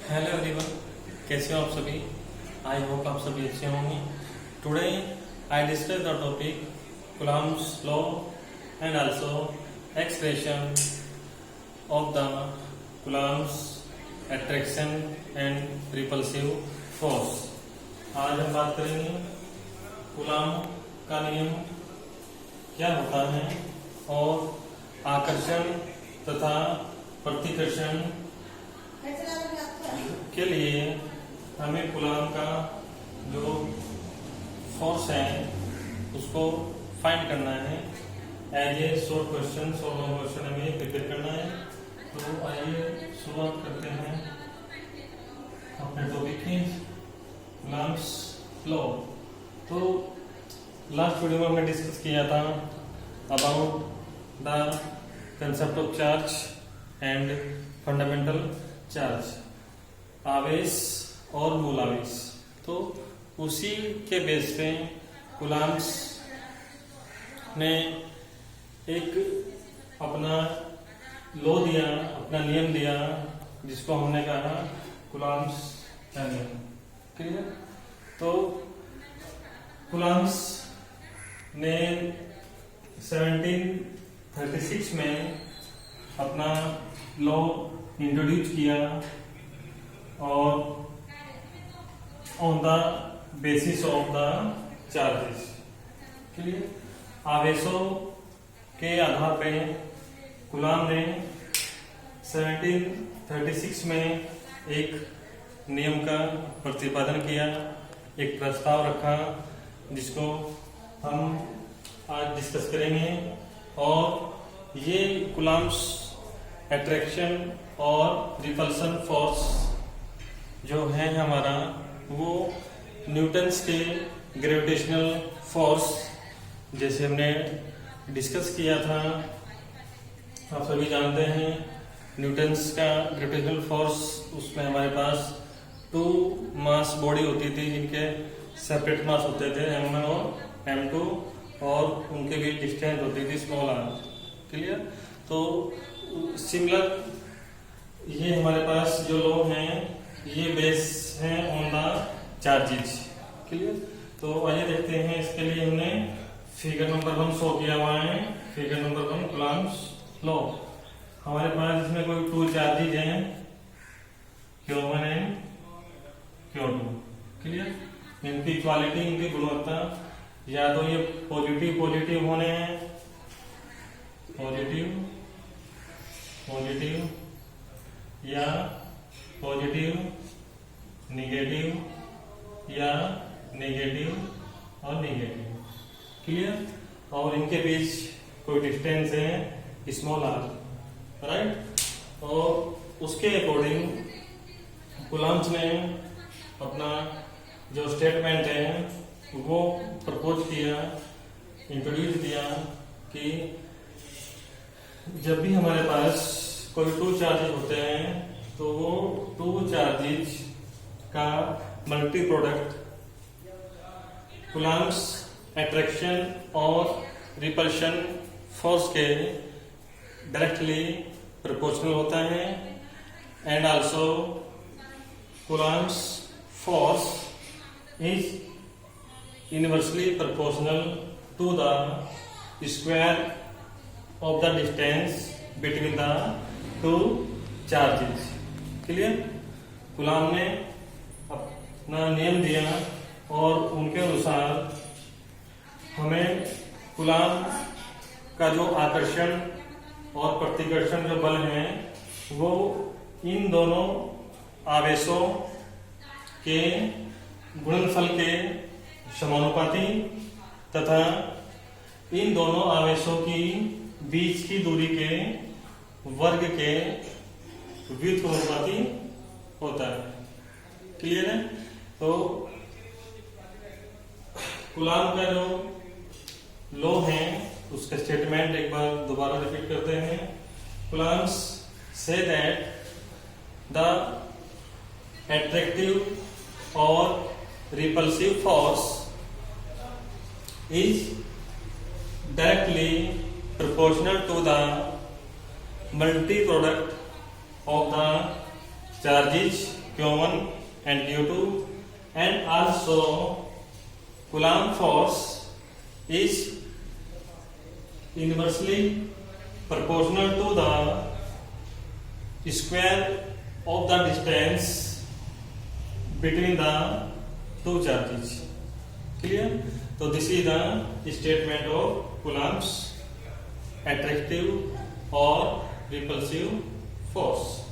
Hello everyone, कैसे हो आप सभी। आई होप आप सभी अच्छे होंगे। Today I discuss the topic Coulomb's law and also expression of the Coulomb's attraction and repulsive force. आज हम बात करेंगे कूलम्ब का नियम क्या होता है और आकर्षण तथा प्रतिकर्षण के लिए हमें कूलम्ब का जो फोर्स है उसको फाइंड करना है। As a short question long question हमें प्रिपेयर करना है। तो आइए शुरुआत करते हैं अपने टॉपिक की, कूलम्ब्स लॉ। तो लास्ट वीडियो में हमने डिस्कस किया था about the concept of charge and fundamental charge, आवेश और मूल आवेश। तो उसी के बेस पे कूलम्ब्स ने एक अपना लॉ दिया, अपना नियम दिया, जिसको हमने कहा कूलम्ब्स का नियम। क्लियर। तो कूलम्ब्स ने 1736 में अपना लॉ इंट्रोड्यूस किया और on the basis of the charges. Clear. आवेशों के आधार पे कूलम्ब ने 1736 में एक नियम का प्रतिपादन किया, एक प्रस्ताव रखा, जिसको हम आज डिस्कस करेंगे। और ये कूलम्ब्स अट्रैक्शन और रिपल्सन फोर्स जो है हमारा, वो न्यूटन्स के ग्रेविटेशनल फोर्स, जैसे हमने डिस्कस किया था, आप सभी जानते हैं न्यूटन्स का ग्रेविटेशनल फोर्स, उसमें हमारे पास 2 मास बॉडी होती थी जिनके सेपरेट मास होते थे m1 और m2, और उनके बीच डिस्टेंस होती थी स्मॉल r। क्लियर। तो सिमिलर ये हमारे पास जो लॉ है ये बेस है ऑन द चार्जेज। क्लियर। तो आइए देखते हैं, इसके लिए हमने फिगर नंबर 1 शो किया हुआ है। Figure number 1 Coulomb's law. हमारे पास इसमें कोई 2 चार्जेज हैं, Q1 एंड Q2। क्लियर। इनकी इक्वालिटी, इनकी गुणवत्ता, या तो ये पॉजिटिव पॉजिटिव होने हैं, पॉजिटिव पॉजिटिव, या पॉजिटिव निगेटिव, या नेगेटिव और नेगेटिव। क्लियर। और इनके बीच कोई डिस्टेंस है स्मॉल r, राइट। और उसके अकॉर्डिंग कूलम्ब्स ने अपना जो स्टेटमेंट है वो प्रपोज किया, इंट्रोड्यूस किया कि जब भी हमारे पास कोई 2 चार्जेज होते हैं तो वो 2 चार्जेज का मल्टी प्रोडक्ट कूलम्ब्स अट्रैक्शन और रिपल्शन फोर्स के डायरेक्टली प्रोपोर्शनल होता है। And also Coulomb's force is inversely proportional to the square of the distance between the 2 charges। Clear. Coulomb ने अपना नियम दिया और उनके अनुसार हमें कूलम्ब का जो आकर्षण और प्रतिकर्षण जो बल है वो इन दोनों आवेशों के गुणनफल के समानुपाती तथा इन दोनों आवेशों की बीच की दूरी के वर्ग के व्युत्क्रमानुपाती होता है। क्लियर है। तो कूलम्ब का जो लॉ है उसका स्टेटमेंट एक बार दोबारा रिपीट करते हैं। Coulomb's say that the attractive और repulsive force is directly proportional to the multi product of the charges Q1 and Q2, and also Coulomb force is inversely proportional to the square of the distance between the two charges. Clear? So this is the statement of Coulomb's attractive और repulsive force.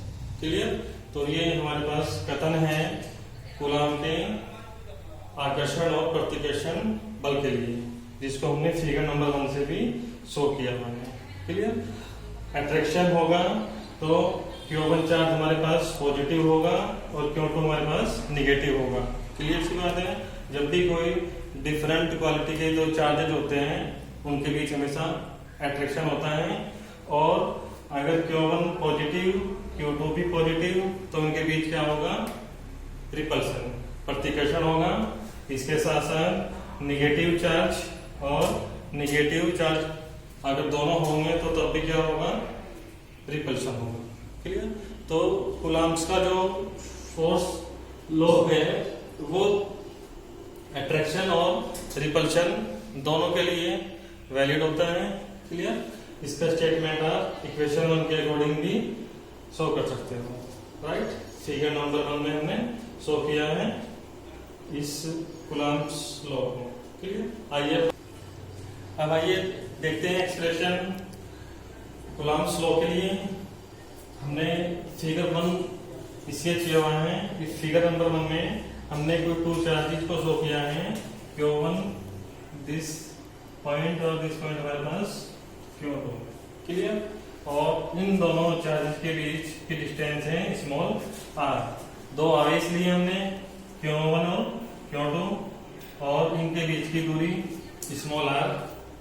Clear? तो ये हमारे पास कथन है Coulomb के आकर्षण और प्रतिकर्षण बल के लिए, जिसको हमने फिगर नंबर 1 से भी शो किया हुआ है. क्लियर? अट्रैक्शन होगा तो Q1 चार्ज हमारे पास पॉजिटिव होगा और Q2 हमारे पास निगेटिव होगा. क्लियर सी बात है. जब भी कोई डिफरेंट क्वालिटी के जो चार्जेज होते हैं उनके बीच हमेशा अट्रैक्शन होता है, और अगर Q1 पॉजिटिव Q2 भी पॉजिटिव तो उनके बीच क्या होगा? रिपल्सन, प्रतिकर्षण होगा. इसके साथ साथ निगेटिव चार्ज और नेगेटिव चार्ज अगर दोनों होंगे तो तब भी क्या होगा? रिपल्सन होगा. क्लियर? तो कूलॉम्स का जो फोर्स लॉ है वो अट्रैक्शन और रिपल्शन दोनों के लिए वैलिड होता है. क्लियर? इसका स्टेटमेंट आप इक्वेशन 1 के अकॉर्डिंग भी शो कर सकते हो. राइट? फिगर नंबर 1 में हमने शो किया है इस कूलॉम्स लॉ को. क्लियर? आइए अब आइए देखते हैं एक्सप्रेशन कूलॉम्स लॉ के लिए. हमने फिगर 1 इसलिए किया हुआ है. इस फिगर नंबर 1 में हमने कोई टू चार्जेस को शो किया है. Q1 दिस पॉइंट और दिस पॉइंट हमारे पास Q2. क्लियर? और इन दोनों चार्जेस के बीच की डिस्टेंस है स्मॉल r. दो आवेश लिए हमने Q1 और Q2 और इनके बीच की दूरी स्मॉल r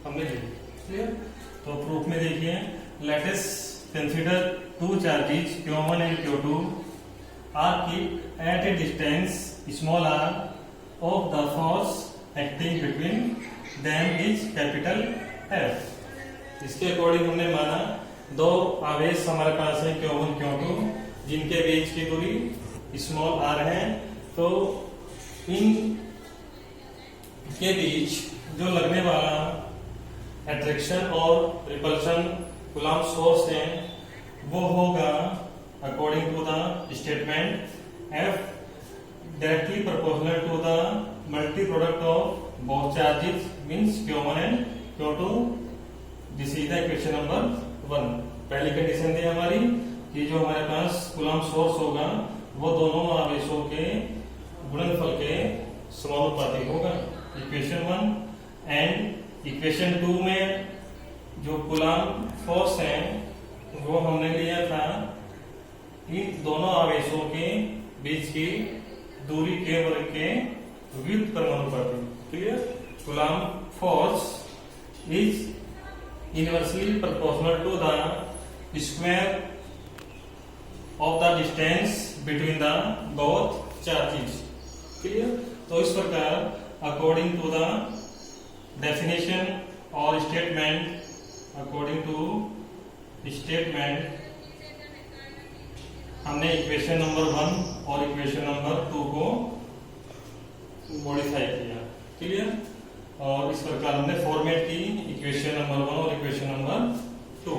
हमने ली. क्लियर? तो प्रूफ में देखिए, let us consider two charges Q1 and Q2 are kept at a distance small r of the force acting between them is capital F. इसके अकॉर्डिंग हमने माना दो आवेश हमारे पास है Q1 Q2 जिनके बीच की दूरी स्मॉल r है. तो इन के बीच जो लगने वाला अट्रैक्शन और रिपल्शन कूलॉम्स फोर्स है वो होगा according to the statement F directly proportional to the multi product of both charges means Q1 and Q2. This is the equation number 1. पहली कंडीशन थी हमारी कि जो हमारे पास कूलॉम्स फोर्स होगा वो दोनों आवेशों के गुणनफल के समानुपाती होगा. इक्वेशन 1 एंड इक्वेशन 2 में जो कूलॉम फोर्स है वो हमने लिया था इन दोनों आवेशों के बीच की दूरी के वर्ग के व्युत्क्रमानुपाती. Clear? Coulomb force is inversely proportional to the square of the distance between the both charges. Clear? तो इस प्रकार अकॉर्डिंग टू द डेफिनेशन और स्टेटमेंट, अकॉर्डिंग टू स्टेटमेंट हमने इक्वेशन नंबर 1 और इक्वेशन नंबर 2 को मॉडिफाई किया. क्लियर? और इस प्रकार हमने फॉर्मेट की इक्वेशन नंबर 1 और equation number 2.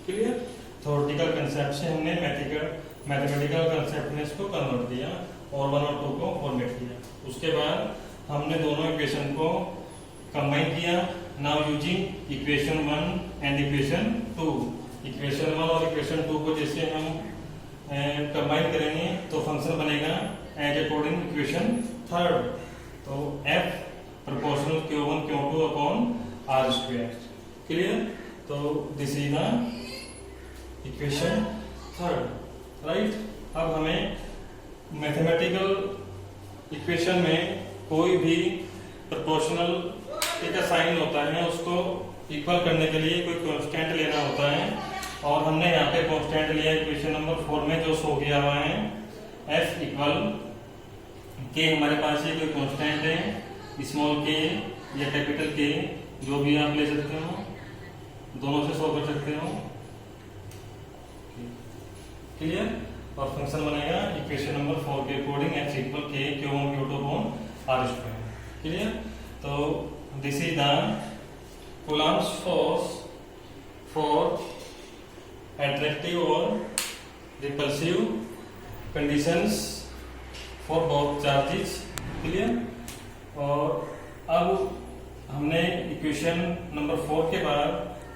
Clear? Theoretical concept से हमने मैथमेटिकल कंसेप्ट में इसको कन्वर्ट किया और 1 और 2 को फॉर्मेट किया. उसके बाद हमने दोनों इक्वेशन को कंबाइन किया. Now using equation 1 and equation 2. Equation 1 और इक्वेशन 2 को जैसे हम कंबाइन करेंगे तो फंक्शन बनेगा एज अकॉर्डिंग इक्वेशन 3. तो F proportional Q1 Q2 upon R square. Clear? तो this is the equation 3. Right? अब हमें मैथमेटिकल इक्वेशन में कोई भी प्रोपोर्शनल एक साइन होता है उसको इक्वल करने के लिए कोई कांस्टेंट लेना होता है, और हमने यहाँ पे कांस्टेंट लिया इक्वेशन नंबर 4 में जो शो किया हुआ है. F इक्वल के हमारे पास ये कोई कांस्टेंट है, स्मॉल के या कैपिटल के, जो भी आप ले सकते हो, दोनों से शो कर सकते हो. क्लियर? और फंक्शन बनेगा इक्वेशन नंबर 4 के according x equal k q1 q2 upon r square. Clear? तो this is the Coulomb's force for attractive और repulsive conditions for both charges. Clear? और अब हमने इक्वेशन नंबर 4 के बाद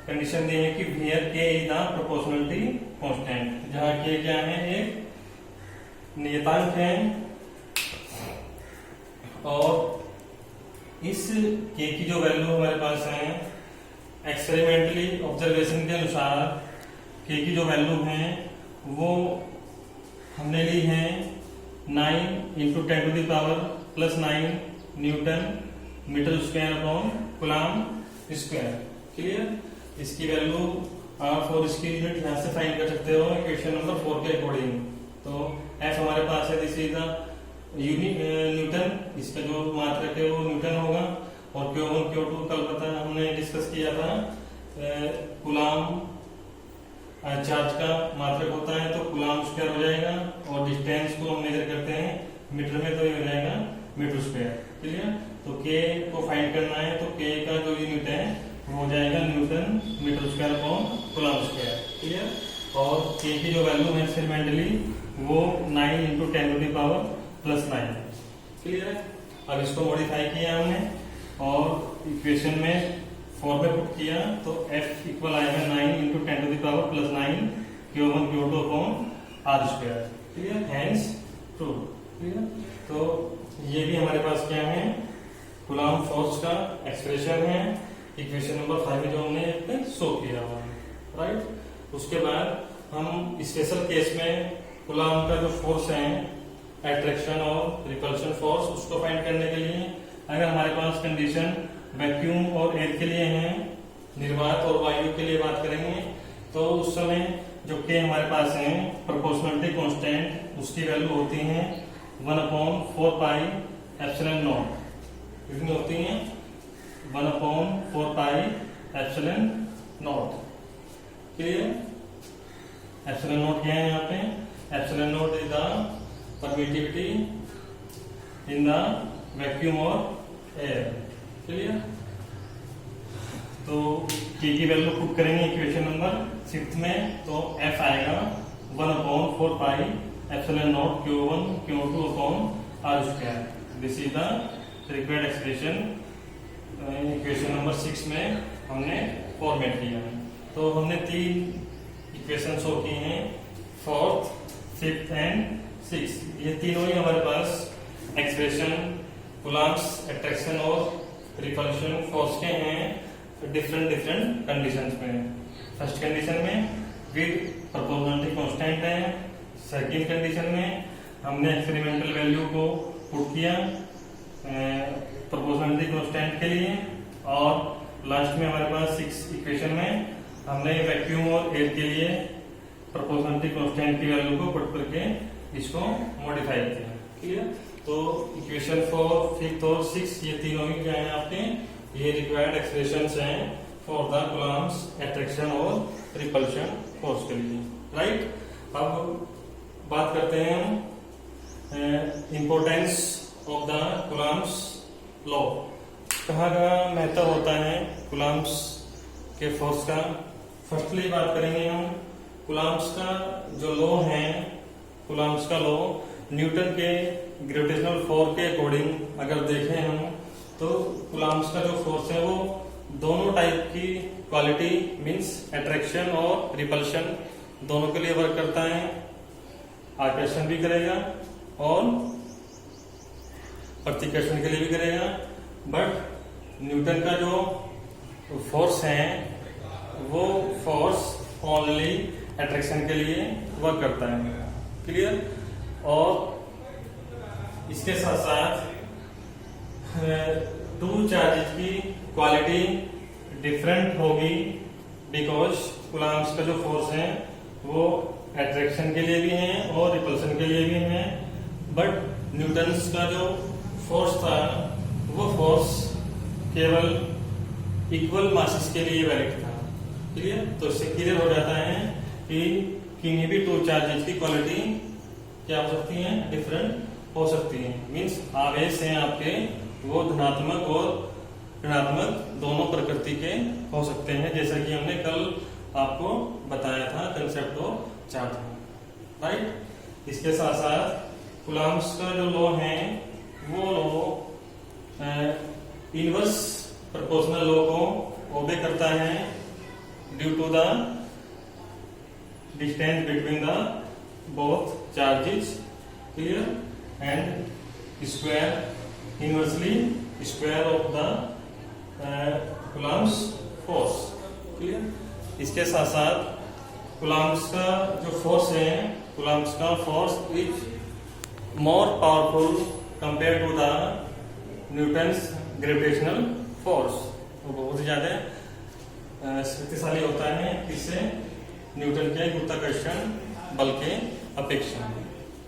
कंडीशन दी है कि हियर के इज द प्रोपोर्शनलिटी कांस्टेंट, जहां के क्या है, एक नियतांक है और इस के की जो वैल्यू हमारे पास है एक्सपेरिमेंटली ऑब्जर्वेशन के अनुसार के की जो वैल्यू है वो हमने ली है 9 into 10 to the power plus 9 newton metre square upon coulomb square. Clear? इसकी वैल्यू आप और इसकी यूनिट यहां से फाइंड कर सकते हो इक्वेशन नंबर 4 के अकॉर्डिंग। तो एफ हमारे पास है, दिस इज द न्यूटन, इसका जो मात्रक है वो न्यूटन होगा, और Q1 Q2 कल पता हमने डिस्कस किया था कूलम्ब चार्ज का मात्रक होता है तो कूलम्ब स्क्वायर हो जाएगा, और डिस्टेंस को हम मेजर करते हैं मीटर में तो ये हो जाएगा मीटर स्क्वायर। क्लियर? तो के को फाइंड करना है तो के का जो यूनिट है वो हो जाएगा newton metre square upon coulomb square. Clear? और के की जो वैल्यू है एक्सपेरिमेंटली वो 9 into 10 to the power plus 9। Clear है? अब इसको मॉडिफाई किया हमने और इक्वेशन में 4 में पुट किया तो F इक्वल आएगा 9 into 10 to the power plus 9 Q1 Q2 upon R square. Clear? Hence true. Clear? तो ये भी हमारे पास क्या है, कूलम्ब फोर्स का एक्सप्रेशन है इक्वेशन नंबर 5 में जो हमने शो किया हुआ है। राइट? उसके बाद हम स्पेशल केस में कूलम्ब का जो फोर्स है एट्रैक्शन और रिपल्शन फोर्स उसको फाइंड करने के लिए अगर हमारे पास कंडीशन वैक्यूम और एयर के लिए है, निर्वात और वायु के लिए बात करेंगे, तो उस समय जो के हमारे पास है प्रोपोर्शनलिटी कांस्टेंट उसकी वैल्यू होती है 1/4 पाई एप्सिलॉन नॉट। कितनी होती है? 1/4 pi epsilon not. Clear? Epsilon not क्या है यहाँ पे? Epsilon not is the permittivity in the vacuum और एयर। क्लियर? तो के की वैल्यू पुट करेंगे इक्वेशन नंबर 6 में तो एफ आएगा 1/4 pi epsilon not Q1 Q2 upon R square. This is the required expression equation number 6 में हमने फॉर्मेट किया है। तो हमने 3 इक्वेशन शो की हैं, 4th, 5th एंड 6th। ये तीनों ही हमारे पास एक्सप्रेशन कूलम्ब्स अट्रैक्शन और रिपल्शन फोर्स के हैं डिफरेंट कंडीशंस में। फर्स्ट कंडीशन में विद प्रोपोर्शनलिटी कांस्टेंट है, सेकंड कंडीशन में हमने एक्सपेरिमेंटल वैल्यू को पुट किया प्रोपोर्शनलिटी कांस्टेंट के लिए, और लास्ट में हमारे पास 6 इक्वेशन में हमने वैक्यूम और एयर के लिए प्रोपोर्शनलिटी कांस्टेंट की वैल्यू को पुट करके इसको मॉडिफाई किया। क्लियर? तो इक्वेशन 4, 5th और 6 ये तीनों ही क्या है आपके, ये रिक्वायर्ड एक्सप्रेशंस हैं फॉर द कूलम्ब्स अट्रैक्शन और रिपल्शन फोर्स के लिए। राइट? अब बात करते हैं हम importance of the Coulomb's law. कहाँ का महत्व होता है कूलम्ब्स के फोर्स का। फर्स्टली बात करेंगे हम कूलम्ब्स का जो लॉ है, कूलम्ब्स का लॉ न्यूटन के ग्रेविटेशनल फोर्स के अकॉर्डिंग अगर देखें हम तो कूलम्ब्स का जो फोर्स है वो दोनों टाइप की क्वालिटी मींस अट्रैक्शन और रिपल्शन दोनों के लिए वर्क करता है। आकर्षण भी करेगा और प्रतिकर्षण के लिए भी करेगा, बट न्यूटन का जो फोर्स है वो फोर्स ओनली अट्रैक्शन के लिए वर्क करता है। क्लियर? और इसके साथ साथ 2 चार्जेस की क्वालिटी डिफरेंट होगी बिकॉज कूलम्ब्स का जो फोर्स है वो अट्रैक्शन के लिए भी है और रिपल्शन के लिए भी है, बट न्यूटन्स का जो फोर्स था वो फोर्स केवल इक्वल मासेस के लिए वैलिड था। क्लियर? तो इससे क्लियर हो जाता है कि किन्हीं भी 2 चार्जेस की क्वालिटी क्या हो सकती हैं, डिफरेंट हो सकती हैं। मीन्स आवेश हैं आपके वो धनात्मक और ऋणात्मक दोनों प्रकृति के हो सकते हैं, जैसा कि हमने कल आपको बताया था कंसेप्ट ऑफ चार्ज, राइट। इसके साथ साथ कूलम्ब्स का जो लॉ है वो लॉ इनवर्स प्रोपोर्शनल लॉ को ओबे करता है due to the distance between the both charges, clear, and square inversely square of the Coulomb's force, clear. इसके साथ साथ कूलम्ब्स का जो फोर्स है, कूलम्ब्स का force is more powerful compare to the Newton's gravitational force, वो बहुत ही ज्यादा शक्तिशाली होता है किससे, न्यूटन के गुरुत्वाकर्षण बल के अपेक्षा,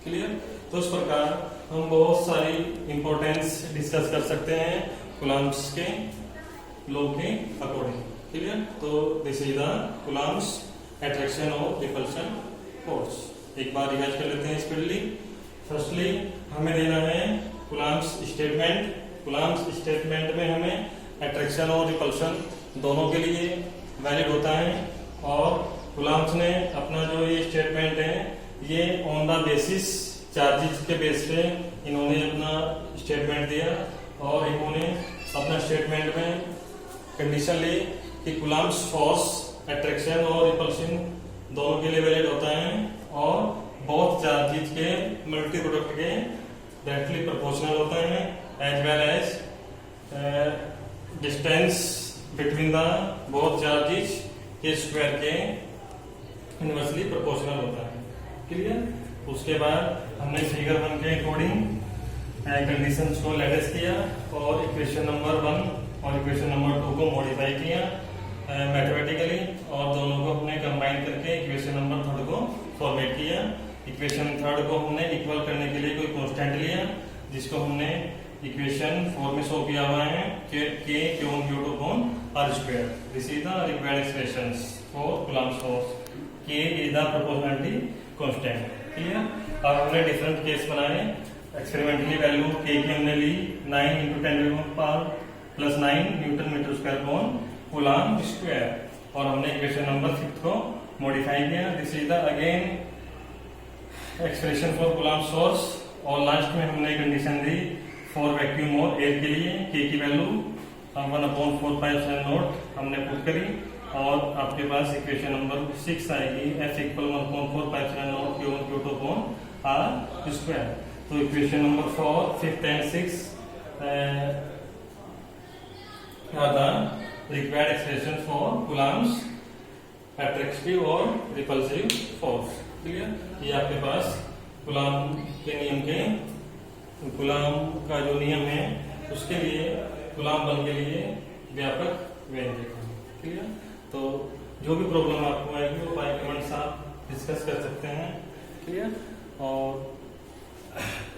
क्लियर। तो इस प्रकार हम बहुत सारी इंपॉर्टेंस डिस्कस कर सकते हैं कूलम्ब्स के लॉ के अकॉर्डिंग, क्लियर। तो this is the Coulomb's attraction और रिपल्शन फोर्स। एक बार रिवाइज कर लेते हैं स्पीडली। फर्स्टली हमें देना है कूलम्ब्स स्टेटमेंट। कूलम्ब्स स्टेटमेंट में हमें अट्रैक्शन और रिपल्शन दोनों के लिए वैलिड होता है, और कूलम्ब्स ने अपना जो ये स्टेटमेंट है ये ऑन द बेसिस चार्जेस के बेस पे इन्होंने अपना स्टेटमेंट दिया, और इन्होंने अपना स्टेटमेंट में कंडीशन ली कि कूलम्ब्स फोर्स अट्रैक्शन और रिपल्शन दोनों के लिए वैलिड होता है, और बोथ चार्जेस के मल्टी प्रोडक्ट के डायरेक्टली प्रोपोर्शनल होता है, as well as distance between the both charges के स्क्वायर के इनवर्सली प्रोपोर्शनल होता है, क्लियर। उसके बाद हमने फिगर 1 के अकॉर्डिंग कंडीशंस को लेटेस्ट किया, और इक्वेशन नंबर 1 और इक्वेशन नंबर 2 को मॉडिफाई किया मैथमेटिकली, और दोनों को हमने कंबाइन करके इक्वेशन नंबर 3 को फॉर्मेट किया। इक्वेशन 3 को हमने इक्वल करने के लिए कोई कांस्टेंट लिया, जिसको हमने इक्वेशन 4 में शो किया हुआ है, k Q upon r square। This is the required expressions for Coulomb's force. k is the proportionality constant, clear. और हमने डिफरेंट केस बनाए। एक्सपेरिमेंटली वैल्यू k की हमने ली 9 × 10⁻⁻9 newton metre square upon coulomb square, और हमने इक्वेशन नंबर 5 को modify किया। This is the again expression for Coulomb force, और लास्ट में हमने कंडीशन दी फॉर वैक्यूम और एयर के लिए k की वैल्यू 1/450 हमने पुट करी, और आपके पास इक्वेशन नंबर 6 आएगी F = 1/450 Q1 Q2 r square. तो equation number 4, 5 and 6 are the required expression for Coulomb's attractive और repulsive force, क्लियर। ये आपके पास कूलम्ब के नियम के, कूलम्ब का जो नियम है उसके लिए, कूलम्ब बल के लिए व्यापक व्यंजक, क्लियर। तो जो भी प्रॉब्लम आपको आएगी वो बाय कमेंट्स आप डिस्कस कर सकते हैं, क्लियर। और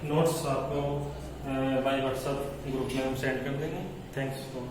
नोट्स आपको बाय व्हाट्सएप ग्रुप में हम सेंड कर देंगे। Thanks for